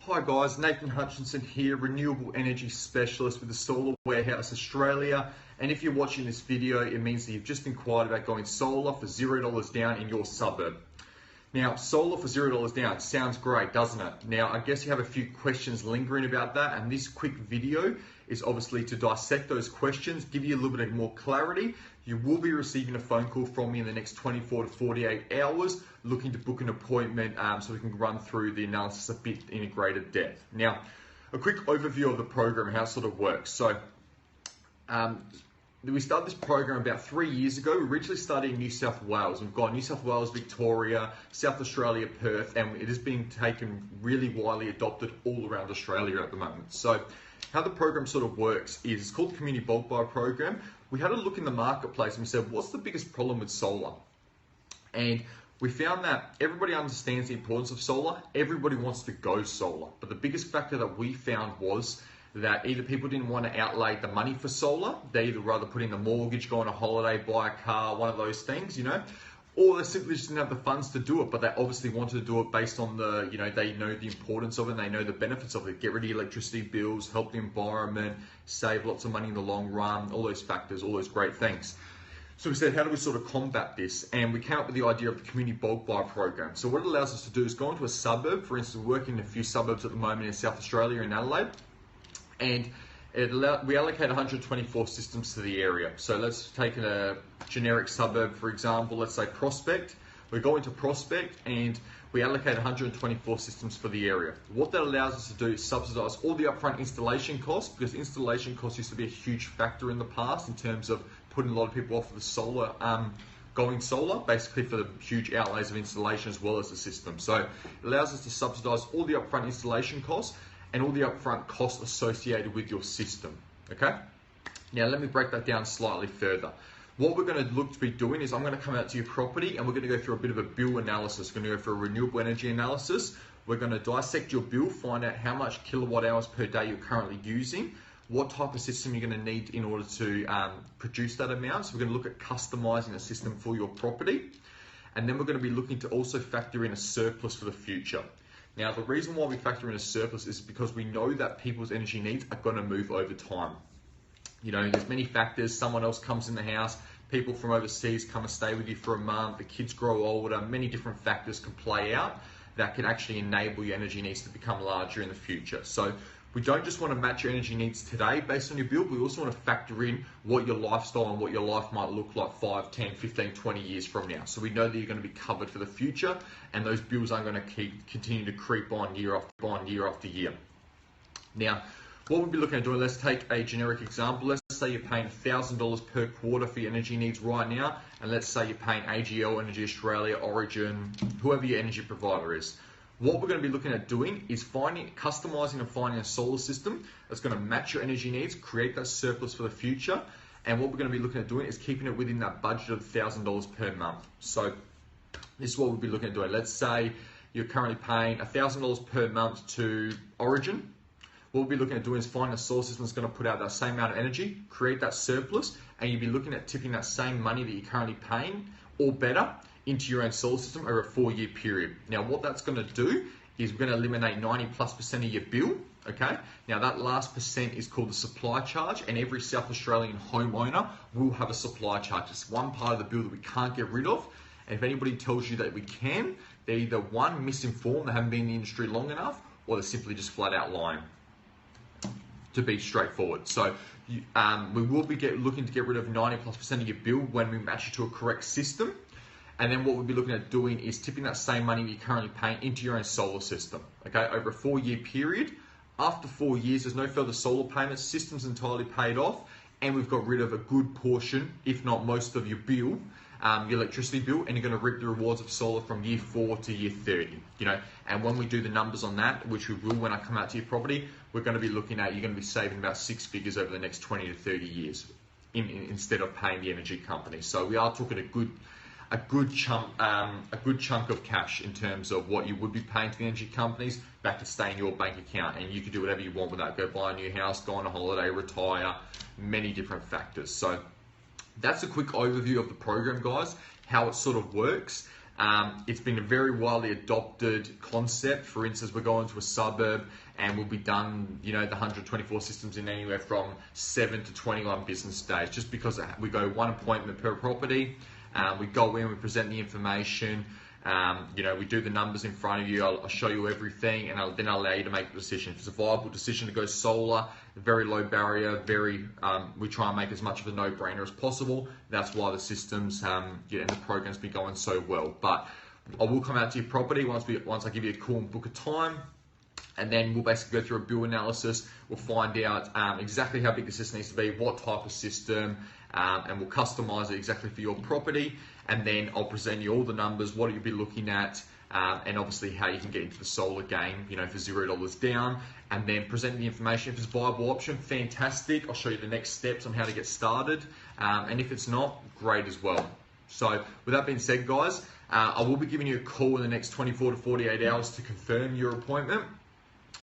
Hi guys, Nathan Hutchinson here, Renewable Energy Specialist with the Solar Warehouse Australia. And if you're watching this video, it means that you've just inquired about going solar for $0 down in your suburb. Now, solar for $0 down sounds great, doesn't it? Now, I guess you have a few questions lingering about that, and this quick video is obviously to dissect those questions, give you a little bit more clarity. You will be receiving a phone call from me in the next 24 to 48 hours, looking to book an appointment so we can run through the analysis a bit in greater depth. Now, a quick overview of the program, how it sort of works. So, we started this program about 3 years ago. We originally started in New South Wales. We've got New South Wales, Victoria, South Australia, Perth, and it is being taken really widely adopted all around Australia at the moment. So how the program sort of works is it's called the Community Bulk Buy Program. We had a look in the marketplace and we said, what's the biggest problem with solar? And we found that everybody understands the importance of solar. Everybody wants to go solar. But the biggest factor that we found was that either people didn't want to outlay the money for solar, they either rather put in the mortgage, go on a holiday, buy a car, one of those things, or they simply just didn't have the funds to do it, but they obviously wanted to do it based on the, they know the importance of it and they know the benefits of it. Get rid of electricity bills, help the environment, save lots of money in the long run, all those factors, all those great things. So we said, how do we sort of combat this? And we came up with the idea of the Community Bulk Buy Program. So what it allows us to do is go into a suburb. For instance, we're working in a few suburbs at the moment in South Australia, in Adelaide. And we allocate 124 systems to the area. So let's take a generic suburb, for example, let's say Prospect. We go into Prospect and we allocate 124 systems for the area. What that allows us to do is subsidise all the upfront installation costs, because installation costs used to be a huge factor in the past in terms of putting a lot of people off of the solar, going solar, basically for the huge outlays of installation as well as the system. So it allows us to subsidise all the upfront installation costs and all the upfront costs associated with your system, okay? Now let me break that down slightly further. What we're going to look to be doing is I'm going to come out to your property and we're going to go through a bit of a bill analysis. We're going to go through a renewable energy analysis. We're going to dissect your bill, find out how much kilowatt hours per day you're currently using, what type of system you're going to need in order to produce that amount. So we're going to look at customizing a system for your property. And then we're going to be looking to also factor in a surplus for the future. Now, the reason why we factor in a surplus is because we know that people's energy needs are going to move over time. There's many factors. Someone else comes in the house, people from overseas come and stay with you for a month, the kids grow older, many different factors can play out that can actually enable your energy needs to become larger in the future. So we don't just want to match your energy needs today based on your bill, we also want to factor in what your lifestyle and what your life might look like 5, 10, 15, 20 years from now. So we know that you're going to be covered for the future and those bills aren't going to continue to creep on year after year. Now, what we'll be looking at doing, let's take a generic example. Let's say you're paying $1,000 per quarter for your energy needs right now, and let's say you're paying AGL, Energy Australia, Origin, whoever your energy provider is. What we're going to be looking at doing is customizing and finding a solar system that's going to match your energy needs, create that surplus for the future. And what we're going to be looking at doing is keeping it within that budget of $1,000 per month. So this is what we'll be looking at doing. Let's say you're currently paying $1,000 per month to Origin. What we'll be looking at doing is finding a solar system that's going to put out that same amount of energy, create that surplus, and you'll be looking at tipping that same money that you're currently paying, or better, into your own solar system over a 4-year period. Now, what that's going to do is we're going to eliminate 90+% of your bill, okay? Now, that last percent is called the supply charge, and every South Australian homeowner will have a supply charge. It's one part of the bill that we can't get rid of, and if anybody tells you that we can, they're either one, misinformed, they haven't been in the industry long enough, or they're simply just flat out lying, to be straightforward. So we will be looking to get rid of 90+% of your bill when we match it to a correct system. And then what we'll be looking at doing is tipping that same money that you're currently paying into your own solar system, okay, over a 4-year period. After 4 years, there's no further solar payments, system's entirely paid off, and we've got rid of a good portion, if not most of your bill, your electricity bill, and you're going to reap the rewards of solar from year 4 to year 30, And when we do the numbers on that, which we will when I come out to your property, we're going to be looking at, you're going to be saving about 6 figures over the next 20 to 30 years instead of paying the energy company. So we are talking a good chunk of cash in terms of what you would be paying to the energy companies back to stay in your bank account, and you can do whatever you want with that. Go buy a new house, go on a holiday, retire, many different factors. So that's a quick overview of the program, guys, how it sort of works. It's been a very widely adopted concept. For instance, we're going to a suburb and we'll be done, the 124 systems in anywhere from 7 to 21 business days, just because we go one appointment per property. We go in, we present the information, we do the numbers in front of you. I'll show you everything, and then I'll allow you to make the decision. If it's a viable decision to go solar, very low barrier, we try and make as much of a no-brainer as possible. That's why the systems, and the program's been going so well. But I will come out to your property once I give you a call and book a time. And then we'll basically go through a bill analysis. We'll find out exactly how big the system needs to be, what type of system, and we'll customize it exactly for your property. And then I'll present you all the numbers, what you'll be looking at, and obviously how you can get into the solar game, for $0 down. And then present the information. If it's a viable option, fantastic. I'll show you the next steps on how to get started. And if it's not, great as well. So with that being said, guys, I will be giving you a call in the next 24 to 48 hours to confirm your appointment.